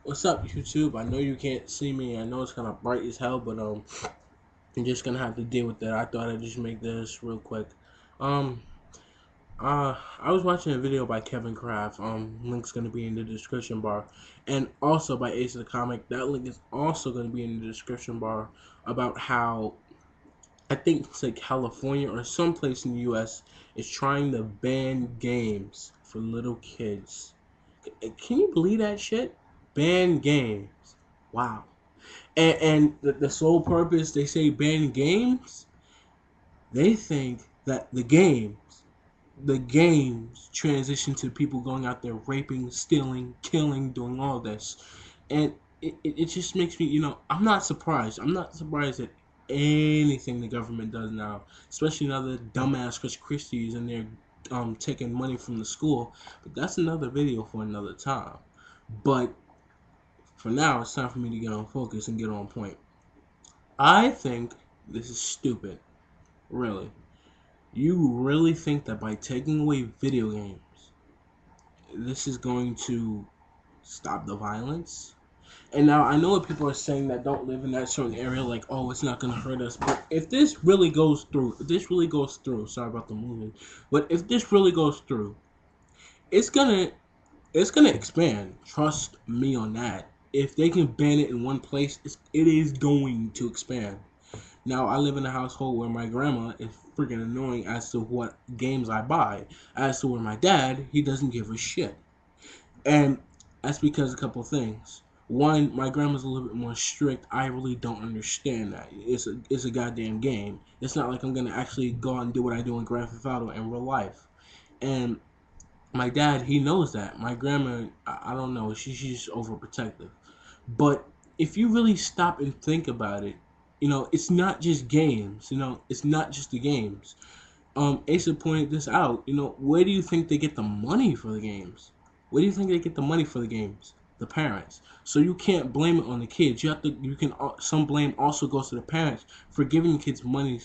What's up, YouTube? I know you can't see me. I know it's kind of bright as hell, but I'm just gonna have to deal with that. I thought I'd just make this real quick. Um, I was watching a video by Kevin Kraft. Link's gonna be in the description bar, and also by Ace of the Comic. That link is also gonna be in the description bar about how I think it's like California or someplace in the U.S. is trying to ban games for little kids. Can you believe that shit? Ban games. Wow. And the sole purpose they say ban games, they think that the games transition to people going out there raping, stealing, killing, doing all this. And it just makes me, I'm not surprised. I'm not surprised at anything the government does now, especially now the dumbass Chris Christie's and they're taking money from the school. But that's another video for another time. But for now, it's time for me to get on focus and get on point. I think this is stupid. Really. You really think that by taking away video games, this is going to stop the violence? And now I know what people are saying that don't live in that certain area, like, oh, it's not gonna hurt us. But if this really goes through, sorry about the moving, but if this really goes through, it's gonna it's gonna expand. Trust me on that. If they can ban it in one place, it is going to expand. Now, I live in a household where my grandma is freaking annoying as to what games I buy. As to where my dad, he doesn't give a shit. And that's because a couple of things. One, my grandma's a little bit more strict. I really don't understand that. It's a goddamn game. It's not like I'm gonna actually go out and do what I do in Grand Theft Auto in real life. And my dad, he knows that. My grandma, I don't know. She's overprotective. But if you really stop and think about it, it's not just games. It's not just the games. Asa pointed this out. Where do you think they get the money for the games? Where do you think they get the money for the games? The parents. So you can't blame it on the kids. Some blame also goes to the parents for giving the kids money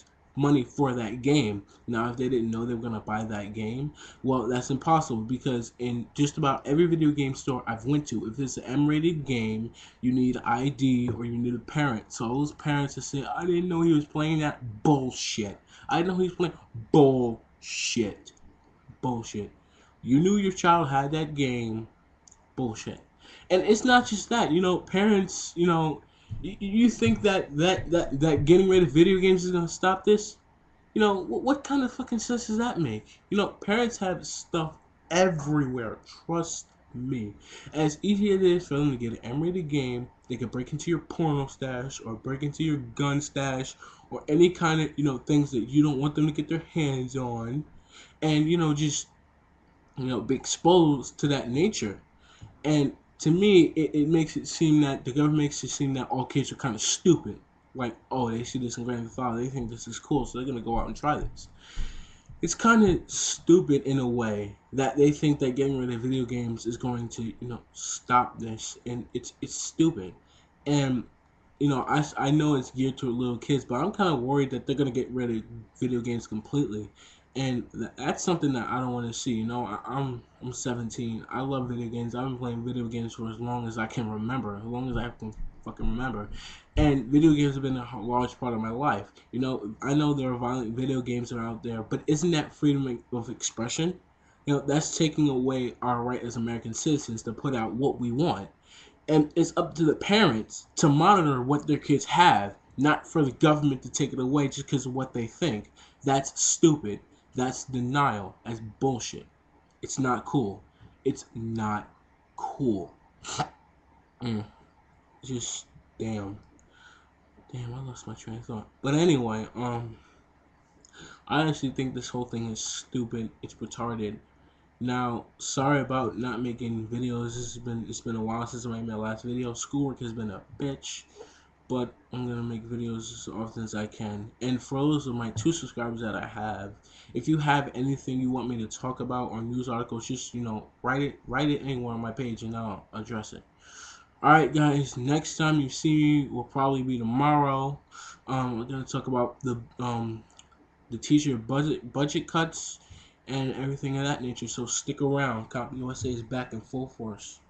for that game. Now, if they didn't know they were gonna buy that game, well, that's impossible because in just about every video game store I've went to, if it's an M-rated game, you need ID or you need a parent. So those parents that say, "I didn't know he was playing that," bullshit. I didn't know he was playing bullshit. Bullshit. You knew your child had that game. Bullshit. And it's not just that. Parents. You think that getting rid of video games is gonna stop this? What kind of fucking sense does that make? Parents have stuff everywhere. Trust me. As easy as it is for them to get an M-rated game, they can break into your porno stash or break into your gun stash or any kind of things that you don't want them to get their hands on, and just be exposed to that nature. And to me, it makes it seem that the government makes it seem that all kids are kind of stupid. Like, oh, they see this in Grand Theft Auto, they think this is cool, so they're gonna go out and try this. It's kind of stupid in a way that they think that getting rid of video games is going to, stop this, and it's stupid. And I know it's geared to little kids, but I'm kind of worried that they're gonna get rid of video games completely, and that's something that I don't want to see. I'm 17. I love video games. I've been playing video games for as long as I can remember, as long as I can fucking remember. And video games have been a large part of my life. I know there are violent video games that are out there, but isn't that freedom of expression? That's taking away our right as American citizens to put out what we want. And it's up to the parents to monitor what their kids have, not for the government to take it away just because of what they think. That's stupid. That's denial. That's bullshit. It's not cool. It's not cool. Mm. Just damn. Damn, I lost my train of thought. But anyway, I honestly think this whole thing is stupid. It's retarded. Now, sorry about not making videos. It's been a while since I made my last video. Schoolwork has been a bitch, but I'm gonna make videos as often as I can. And for those of my 2 subscribers that I have, if you have anything you want me to talk about or news articles, just write it anywhere on my page and I'll address it. Alright guys, next time you see me will probably be tomorrow. We're gonna talk about the teacher budget cuts and everything of that nature. So stick around. Cop USA is back in full force.